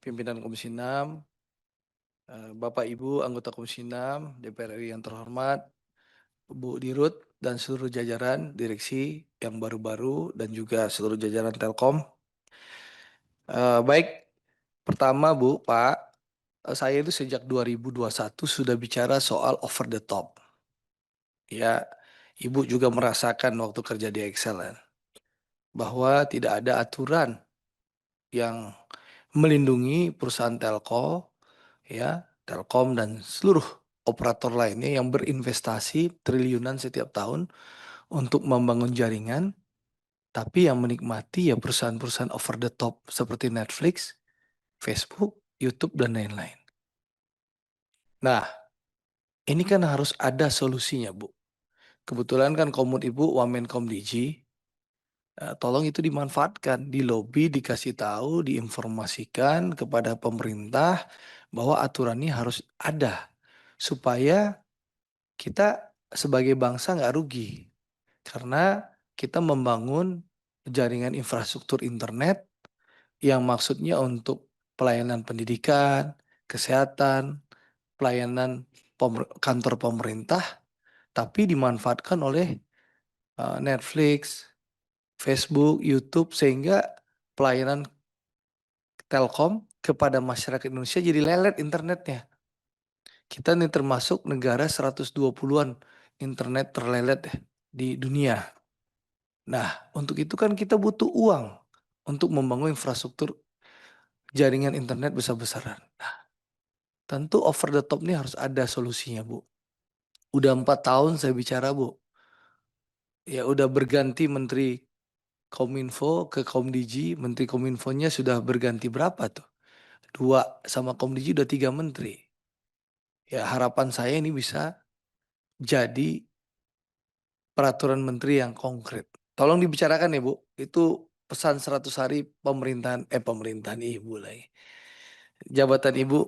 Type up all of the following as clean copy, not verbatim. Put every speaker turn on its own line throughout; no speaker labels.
pimpinan Komisi 6, Bapak Ibu anggota Komisi 6 DPR RI yang terhormat, Bu Dirut dan seluruh jajaran direksi yang baru-baru dan juga seluruh jajaran Telkom. Baik, pertama Bu, Pak, saya itu sejak 2021 sudah bicara soal over the top. Ya, Ibu juga merasakan waktu kerja di Excel kan, bahwa tidak ada aturan yang melindungi perusahaan telco, ya, Telkom dan seluruh operator lainnya yang berinvestasi triliunan setiap tahun untuk membangun jaringan, tapi yang menikmati ya perusahaan-perusahaan over the top seperti Netflix, Facebook, YouTube, dan lain-lain. Nah, ini kan harus ada solusinya, Bu. Kebetulan kan Komut Ibu Wamenkomdigi, tolong itu dimanfaatkan, dilobi, dikasih tahu, diinformasikan kepada pemerintah bahwa aturan ini harus ada supaya kita sebagai bangsa nggak rugi karena kita membangun jaringan infrastruktur internet yang maksudnya untuk pelayanan pendidikan, kesehatan, pelayanan kantor pemerintah, tapi dimanfaatkan oleh Netflix, Facebook, YouTube sehingga pelayanan Telkom kepada masyarakat Indonesia jadi lelet internetnya. Kita ini termasuk negara 120-an internet terlelet di dunia. Nah, untuk itu kan kita butuh uang untuk membangun infrastruktur jaringan internet besar-besaran. Nah, tentu over the top ini harus ada solusinya, Bu. Udah 4 tahun saya bicara, Bu. Ya udah berganti Menteri Kominfo ke Komdigi, Menteri Kominfonya sudah berganti berapa tuh? 2 sama Komdigi udah 3 menteri. Ya harapan saya ini bisa jadi peraturan menteri yang konkret. Tolong dibicarakan ya Bu, itu pesan 100 hari pemerintahan Ibu lagi. Jabatan Ibu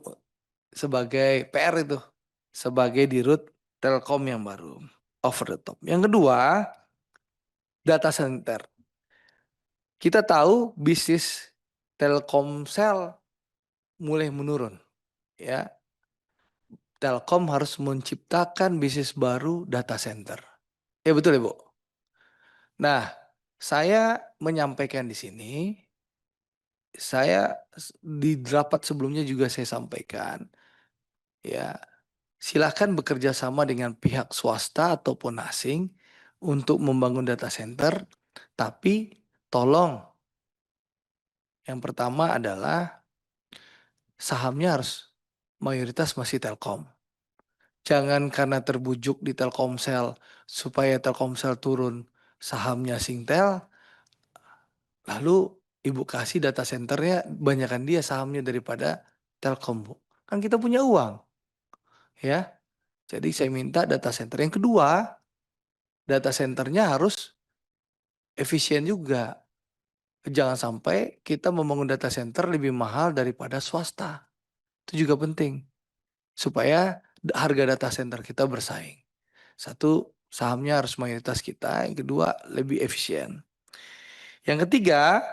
sebagai PR itu, sebagai Dirut Telkom yang baru, over the top. Yang kedua, data center. Kita tahu bisnis Telkomsel mulai menurun, ya. Telkom harus menciptakan bisnis baru data center. Ya betul ya Bu. Nah, saya menyampaikan di sini, saya di rapat sebelumnya juga saya sampaikan, ya silakan bekerja sama dengan pihak swasta ataupun asing untuk membangun data center, tapi tolong yang pertama adalah sahamnya harus mayoritas masih Telkom. Jangan karena terbujuk di Telkomsel supaya Telkomsel turun sahamnya Singtel, lalu Ibu kasih data centernya banyakkan dia sahamnya daripada Telkom, Bu. Kan kita punya uang, ya. Jadi saya minta data center. Yang kedua, data centernya harus efisien juga. Jangan sampai kita membangun data center lebih mahal daripada swasta. Itu juga penting. Supaya harga data center kita bersaing. Satu, sahamnya harus mayoritas kita. Yang kedua, lebih efisien. Yang ketiga,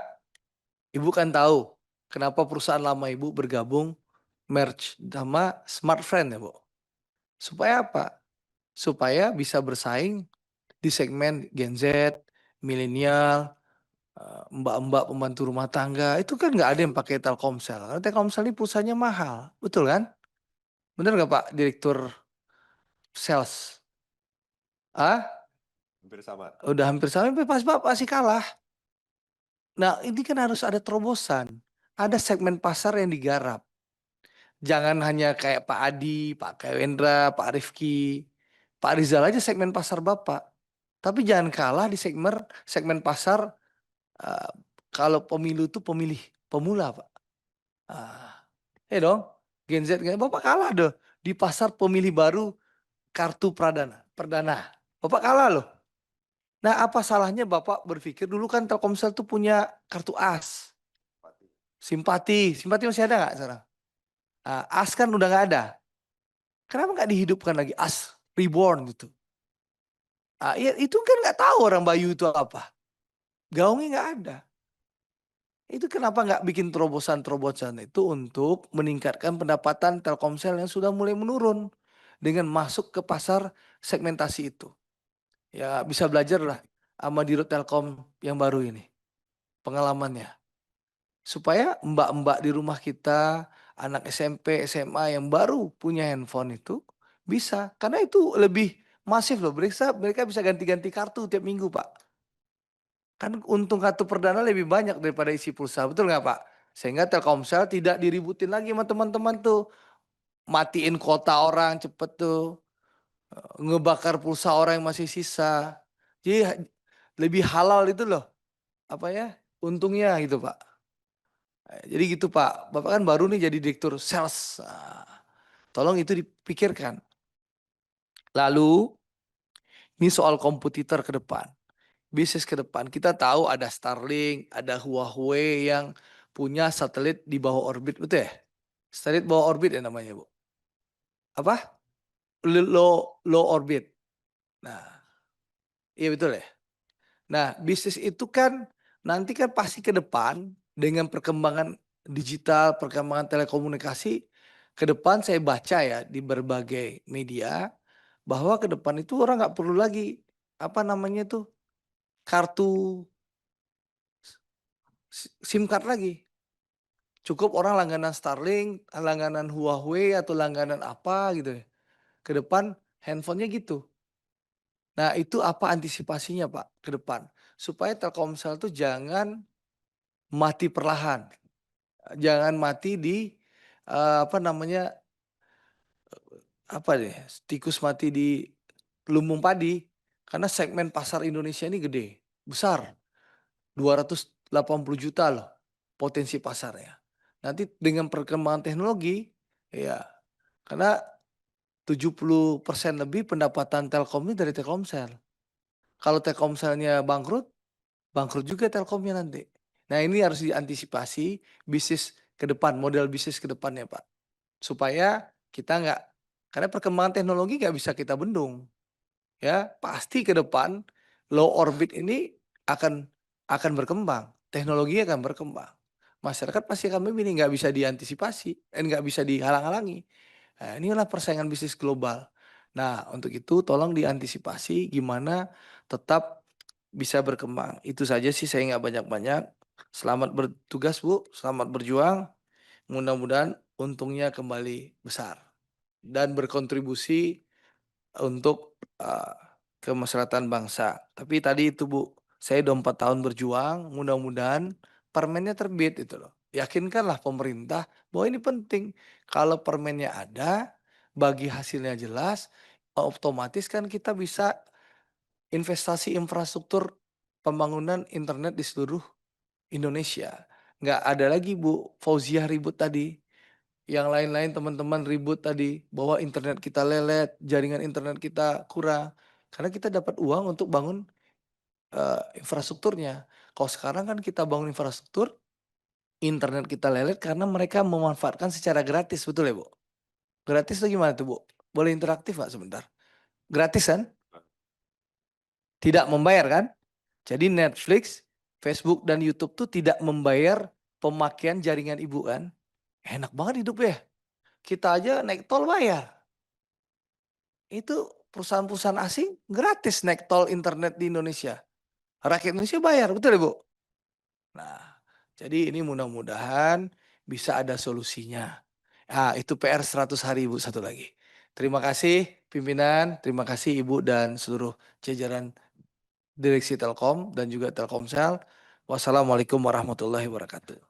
Ibu kan tahu kenapa perusahaan lama Ibu bergabung merge sama Smartfren ya Bu. Supaya apa? Supaya bisa bersaing di segmen Gen Z, milenial, mbak-mbak pembantu rumah tangga. Itu kan nggak ada yang pakai Telkomsel. Karena Telkomsel ini pulsanya mahal. Betul kan? Bener nggak Pak Direktur Sales? Ah,
Hampir sama.
udah hampir sama, tapi pasti kalah. Nah, ini kan harus ada terobosan. Ada segmen pasar yang digarap. Jangan hanya kayak Pak Adi, Pak Kawendra, Pak Rifki, Pak Rizal aja segmen pasar Bapak. Tapi jangan kalah di segmen pasar uh, kalau pemilu itu pemilih pemula, Pak. Dong, Gen Z, Bapak kalah dong di pasar pemilih baru kartu perdana. Bapak kalah loh. Nah, apa salahnya Bapak berpikir dulu kan Telkomsel tuh punya kartu AS, simpati masih ada nggak sekarang? Nah, AS kan udah nggak ada. Kenapa nggak dihidupkan lagi AS Reborn gitu? Ya, itu kan nggak tahu orang Bayu itu apa. Gaungnya nggak ada. Itu kenapa nggak bikin terobosan-terobosan itu untuk meningkatkan pendapatan Telkomsel yang sudah mulai menurun, dengan masuk ke pasar segmentasi itu. Ya bisa belajarlah sama Dirut Telkom yang baru ini, pengalamannya. Supaya mbak-mbak di rumah kita, anak SMP, SMA yang baru punya handphone itu bisa, karena itu lebih masif loh, mereka mereka bisa ganti-ganti kartu tiap minggu, Pak. Kan untung kartu perdana lebih banyak daripada isi pulsa, betul nggak, Pak? Sehingga Telkomsel tidak diributin lagi sama teman-teman tuh, matiin kuota orang cepet tuh, ngebakar pulsa orang yang masih sisa. Jadi lebih halal itu loh, apa ya, untungnya gitu, Pak. Jadi gitu, Pak, Bapak kan baru nih jadi direktur sales, tolong itu dipikirkan. Lalu, ini soal kompetitor ke depan, bisnis ke depan. Kita tahu ada Starlink, ada Huawei yang punya satelit di bawah orbit, betul ya? Satelit bawah orbit ya namanya, Bu? Apa? Low orbit. Nah, iya betul ya? Nah, bisnis itu kan nanti kan pasti ke depan dengan perkembangan digital, perkembangan telekomunikasi, ke depan saya baca ya di berbagai media, bahwa ke depan itu orang nggak perlu lagi, apa namanya tuh, kartu SIM card lagi. Cukup orang langganan Starlink, langganan Huawei atau langganan apa gitu ya. Ke depan handphonenya gitu. Nah, itu apa antisipasinya, Pak, ke depan? Supaya Telkomsel tuh jangan mati perlahan, jangan mati di, apa namanya, apa deh, tikus mati di lumbung padi. Karena segmen pasar Indonesia ini gede, besar, 280 juta loh potensi pasarnya. Nanti dengan perkembangan teknologi, ya karena 70% lebih pendapatan Telkom ini dari Telkomsel. Kalau Telkomselnya bangkrut, bangkrut juga Telkomnya nanti. Nah, ini harus diantisipasi bisnis ke depan, model bisnis ke depannya, Pak. Supaya kita nggak, karena perkembangan teknologi nggak bisa kita bendung, ya. Pasti ke depan low orbit ini akan berkembang, teknologi akan berkembang. Masyarakat pasti akan memilih, nggak bisa diantisipasi, nggak bisa dihalang-halangi. Nah, inilah persaingan bisnis global. Nah, untuk itu tolong diantisipasi gimana tetap bisa berkembang. Itu saja sih, saya nggak banyak-banyak. Selamat bertugas, Bu, selamat berjuang. Mudah-mudahan untungnya kembali besar dan berkontribusi untuk, kemaslahatan bangsa. Tapi tadi itu, Bu, saya udah 4 tahun berjuang, mudah-mudahan permennya terbit itu loh. Yakinkanlah pemerintah bahwa ini penting. Kalau permennya ada, bagi hasilnya jelas, otomatis kan kita bisa investasi infrastruktur pembangunan internet di seluruh Indonesia. Nggak ada lagi, Bu, Fauziah ribut tadi, yang lain-lain teman-teman ribut tadi, bahwa internet kita lelet, jaringan internet kita kurang. Karena kita dapat uang untuk bangun, infrastrukturnya. Kalau sekarang kan kita bangun infrastruktur, internet kita lelet karena mereka memanfaatkan secara gratis, betul ya, Bu? Gratis itu gimana tuh, Bu? Boleh interaktif nggak sebentar? Gratis kan? Tidak membayar kan? Jadi Netflix, Facebook, dan YouTube tuh tidak membayar pemakaian jaringan Ibu kan? Enak banget hidup ya. Kita aja naik tol bayar. Itu perusahaan-perusahaan asing gratis naik tol internet di Indonesia. Rakyat Indonesia bayar, betul ya, Bu? Nah, jadi ini mudah-mudahan bisa ada solusinya. Ah, itu PR 100 hari, Ibu, satu lagi. Terima kasih pimpinan, terima kasih Ibu dan seluruh jajaran direksi Telkom dan juga Telkomsel. Wassalamualaikum warahmatullahi wabarakatuh.